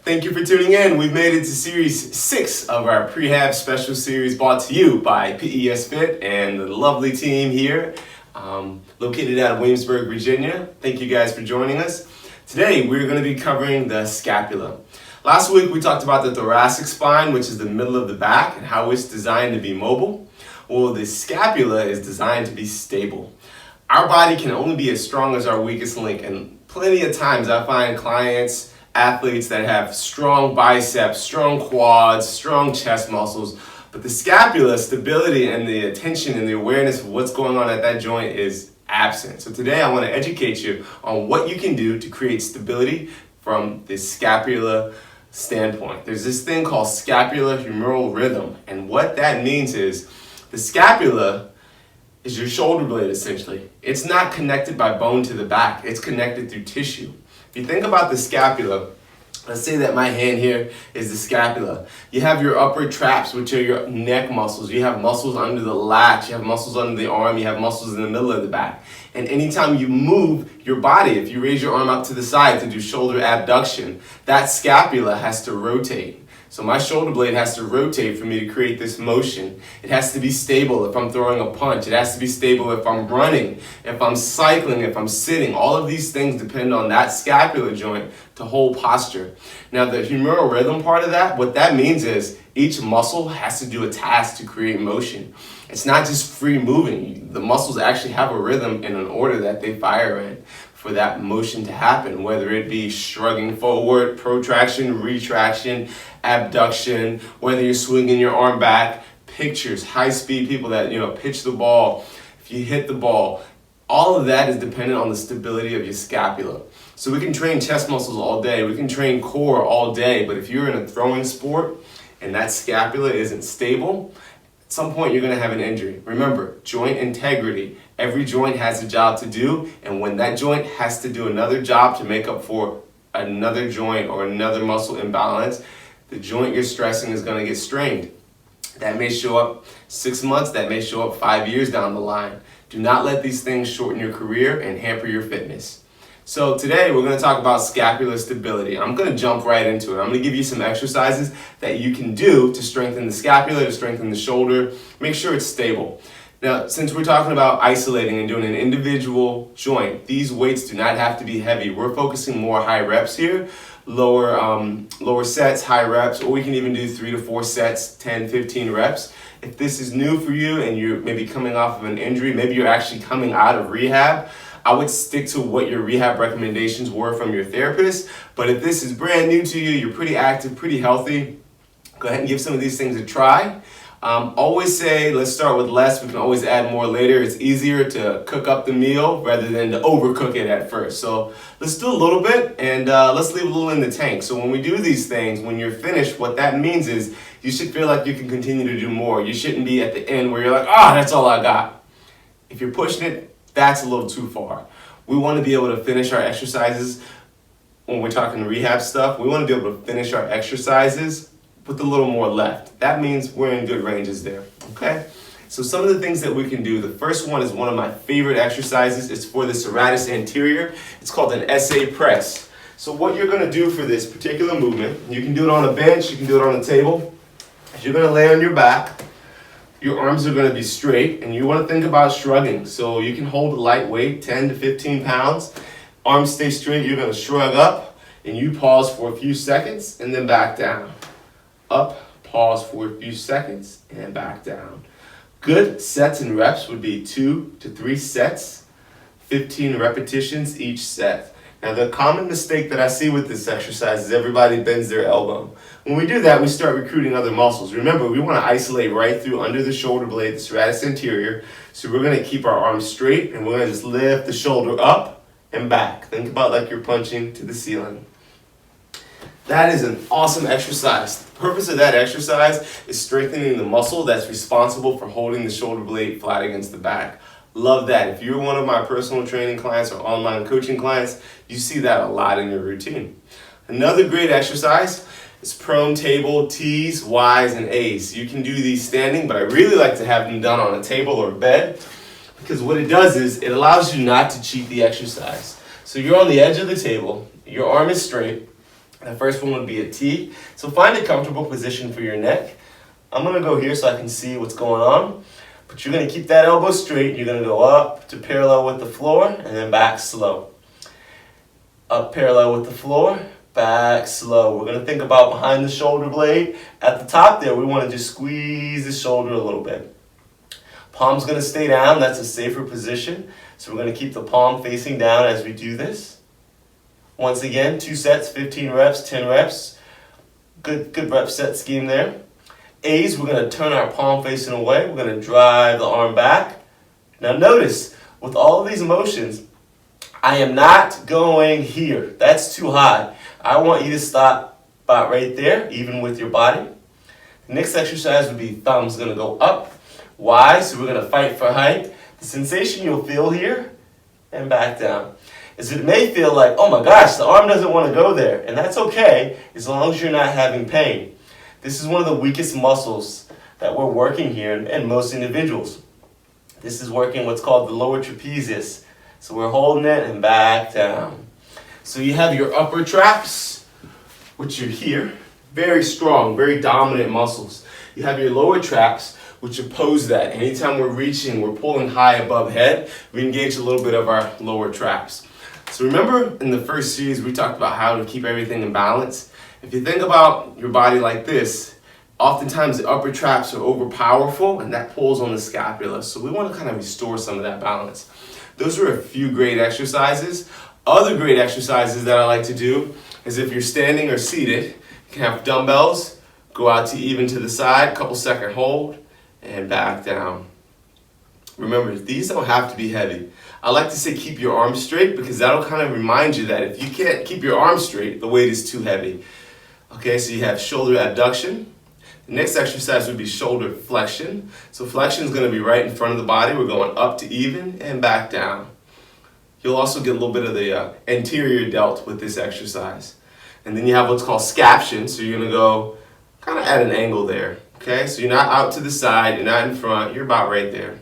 Thank you for tuning in. We've made it to series 6 of our Prehab special series brought to you by PESFIT and the lovely team here located out of Williamsburg, Virginia. Thank you guys for joining us. Today we're going to be covering the scapula. Last week we talked about the thoracic spine, which is the middle of the back, and how it's designed to be mobile. Well, the scapula is designed to be stable. Our body can only be as strong as our weakest link, and plenty of times I find clients, athletes that have strong biceps, strong quads, strong chest muscles, but the scapula stability and the attention and the awareness of what's going on at that joint is absent. So today I want to educate you on what you can do to create stability from the scapula standpoint. There's this thing called scapulohumeral rhythm, and what that means is the scapula is your shoulder blade essentially. It's not connected by bone to the back, it's connected through tissue. If you think about the scapula, let's say that my hand here is the scapula. You have your upper traps, which are your neck muscles. You have muscles under the lat, you have muscles under the arm, you have muscles in the middle of the back. And anytime you move your body, if you raise your arm up to the side to do shoulder abduction, that scapula has to rotate. So my shoulder blade has to rotate for me to create this motion. It has to be stable if I'm throwing a punch. It has to be stable if I'm running, if I'm cycling, if I'm sitting. All of these things depend on that scapular joint to hold posture. Now the humeral rhythm part of that, what that means is each muscle has to do a task to create motion. It's not just free moving. The muscles actually have a rhythm in an order that they fire in for that motion to happen, whether it be shrugging forward, protraction, retraction, abduction, whether you're swinging your arm back, pictures, high-speed people that, pitch the ball, if you hit the ball, all of that is dependent on the stability of your scapula. So we can train chest muscles all day, we can train core all day, but if you're in a throwing sport and that scapula isn't stable, at some point you're going to have an injury. Remember, joint integrity. Every joint has a job to do, and when that joint has to do another job to make up for another joint or another muscle imbalance, the joint you're stressing is going to get strained. That may show up 6 months, that may show up 5 years down the line. Do not let these things shorten your career and hamper your fitness. So today we're going to talk about scapular stability. I'm going to jump right into it. I'm going to give you some exercises that you can do to strengthen the scapula, to strengthen the shoulder, make sure it's stable. Now, since we're talking about isolating and doing an individual joint, these weights do not have to be heavy. We're focusing more high reps here, lower sets, high reps, or we can even do 3 to 4 sets, 10, 15 reps. If this is new for you and you're maybe coming off of an injury, maybe you're actually coming out of rehab, I would stick to what your rehab recommendations were from your therapist. But if this is brand new to you, you're pretty active, pretty healthy, go ahead and give some of these things a try. Always say, let's start with less. We can always add more later. It's easier to cook up the meal rather than to overcook it at first. So let's do a little bit and let's leave a little in the tank. So when we do these things, when you're finished, what that means is you should feel like you can continue to do more. You shouldn't be at the end where you're like, that's all I got. If you're pushing it, that's a little too far. We want to be able to finish our exercises when we're talking rehab stuff. We want to be able to finish our exercises with a little more left. That means we're in good ranges there, okay? So some of the things that we can do, the first one is one of my favorite exercises. It's for the serratus anterior. It's called an SA press. So what you're gonna do for this particular movement, you can do it on a bench, you can do it on a table. You're gonna lay on your back, your arms are gonna be straight, and you wanna think about shrugging. So you can hold a light weight, 10 to 15 pounds. Arms stay straight, you're gonna shrug up, and you pause for a few seconds, and then back down. Up, pause for a few seconds, and back down. Good sets and reps would be 2 to 3 sets, 15 repetitions each set. Now the common mistake that I see with this exercise is everybody bends their elbow. When we do that, we start recruiting other muscles. Remember, we want to isolate right through under the shoulder blade, the serratus anterior. So we're going to keep our arms straight, and we're going to just lift the shoulder up and back. Think about like you're punching to the ceiling. That is an awesome exercise. The purpose of that exercise is strengthening the muscle that's responsible for holding the shoulder blade flat against the back. Love that. If you're one of my personal training clients or online coaching clients, you see that a lot in your routine. Another great exercise is prone table T's, Y's, and A's. You can do these standing, but I really like to have them done on a table or a bed because what it does is it allows you not to cheat the exercise. So you're on the edge of the table, your arm is straight, The first one would be a T. So find a comfortable position for your neck. I'm going to go here so I can see what's going on. But you're going to keep that elbow straight. You're going to go up to parallel with the floor and then back slow. Up parallel with the floor, back slow. We're going to think about behind the shoulder blade. At the top there, we want to just squeeze the shoulder a little bit. Palm's going to stay down. That's a safer position. So we're going to keep the palm facing down as we do this. Once again, 2 sets, 15 reps, 10 reps. Good rep set scheme there. A's, we're going to turn our palm facing away. We're going to drive the arm back. Now notice, with all of these motions, I am not going here. That's too high. I want you to stop about right there, even with your body. The next exercise would be thumbs going to go up. Why? So we're going to fight for height. The sensation you'll feel here and back down is it may feel like, oh my gosh, the arm doesn't want to go there. And that's okay, as long as you're not having pain. This is one of the weakest muscles that we're working here in most individuals. This is working what's called the lower trapezius. So we're holding it and back down. So you have your upper traps, which are here, very strong, very dominant muscles. You have your lower traps, which oppose that. Anytime we're reaching, we're pulling high above head, we engage a little bit of our lower traps. So remember in the first series we talked about how to keep everything in balance. If you think about your body like this, oftentimes the upper traps are overpowerful and that pulls on the scapula. So we want to kind of restore some of that balance. Those are a few great exercises. Other great exercises that I like to do is if you're standing or seated, you can have dumbbells, go out to even to the side, couple second hold, and back down. Remember, these don't have to be heavy. I like to say keep your arms straight because that'll kind of remind you that if you can't keep your arms straight, the weight is too heavy. Okay, so you have shoulder abduction. The next exercise would be shoulder flexion. So flexion is going to be right in front of the body. We're going up to even and back down. You'll also get a little bit of the anterior delt with this exercise. And then you have what's called scaption. So you're going to go kind of at an angle there. Okay, so you're not out to the side, you're not in front, you're about right there.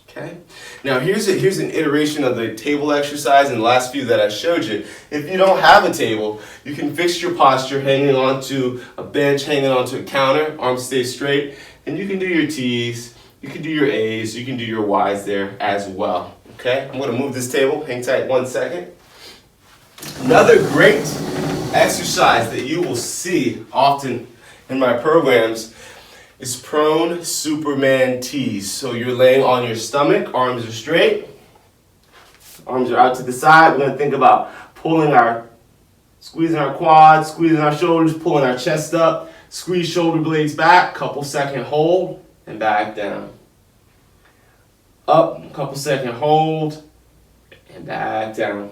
Okay, now here's an iteration of the table exercise and the last few that I showed you. If you don't have a table, you can fix your posture hanging onto a bench, hanging onto a counter, arms stay straight, and you can do your T's, you can do your A's, you can do your Y's there as well. Okay, I'm going to move this table, hang tight 1 second. Another great exercise that you will see often in my programs is prone Superman tees. So you're laying on your stomach, arms are straight, arms are out to the side. We're going to think about squeezing our quads, squeezing our shoulders, pulling our chest up, squeeze shoulder blades back, couple second hold, and back down. Up, couple second hold, and back down.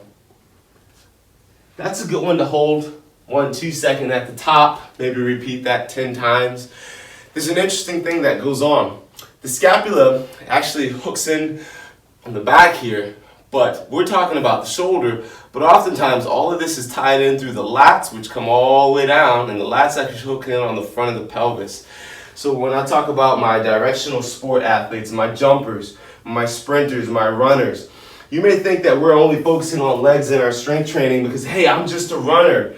That's a good one to hold. 1-2 second at the top, maybe repeat that 10 times. There's an interesting thing that goes on. The scapula actually hooks in on the back here, but we're talking about the shoulder, but oftentimes all of this is tied in through the lats, which come all the way down, and the lats actually hook in on the front of the pelvis. So when I talk about my directional sport athletes, my jumpers, my sprinters, my runners, you may think that we're only focusing on legs in our strength training because, hey, I'm just a runner.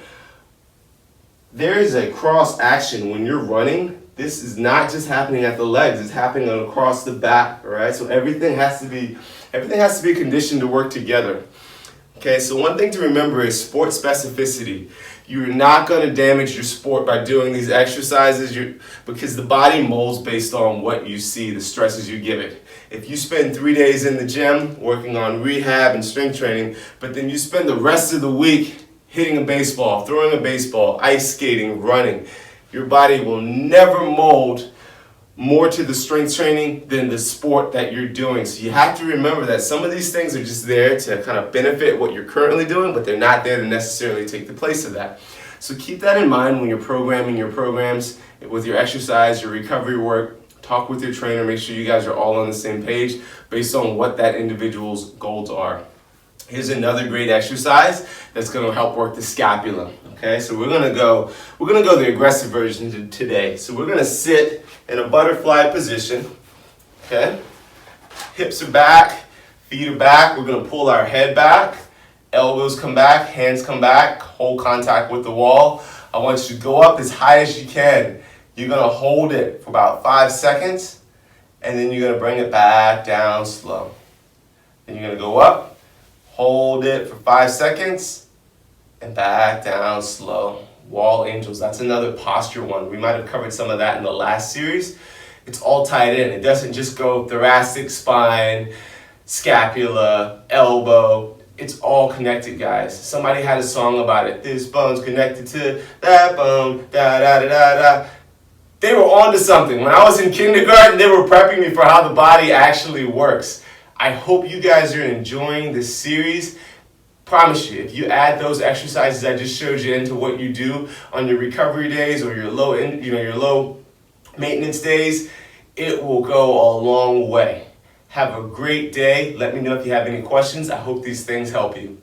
There is a cross action when you're running. This is not just happening at the legs, it's happening across the back, all right? So everything has to be conditioned to work together. Okay, so one thing to remember is sport specificity. You're not going to damage your sport by doing these exercises because the body molds based on what you see, the stresses you give it. If you spend 3 days in the gym working on rehab and strength training, but then you spend the rest of the week hitting a baseball, throwing a baseball, ice skating, running, your body will never mold more to the strength training than the sport that you're doing. So you have to remember that some of these things are just there to kind of benefit what you're currently doing, but they're not there to necessarily take the place of that. So keep that in mind when you're programming your programs, with your exercise, your recovery work. Talk with your trainer, make sure you guys are all on the same page based on what that individual's goals are. Here's another great exercise that's going to help work the scapula. Okay, so we're going to go the aggressive version today. So we're going to sit in a butterfly position. Okay, hips are back, feet are back. We're going to pull our head back Elbows come back, hands come back, hold contact with the wall. I want you to go up as high as you can. You're gonna hold it for about 5 seconds, and then you're gonna bring it back down slow. Then you're gonna go up, hold it for 5 seconds, and back down slow. Wall angels, that's another posture one. We might have covered some of that in the last series. It's all tied in. It doesn't just go thoracic, spine, scapula, elbow. It's all connected, guys. Somebody had a song about it. This bone's connected to that bone, da da da da da. They were onto something. When I was in kindergarten, they were prepping me for how the body actually works. I hope you guys are enjoying this series. Promise you, if you add those exercises I just showed you into what you do on your recovery days or your low maintenance days, it will go a long way. Have a great day. Let me know if you have any questions. I hope these things help you.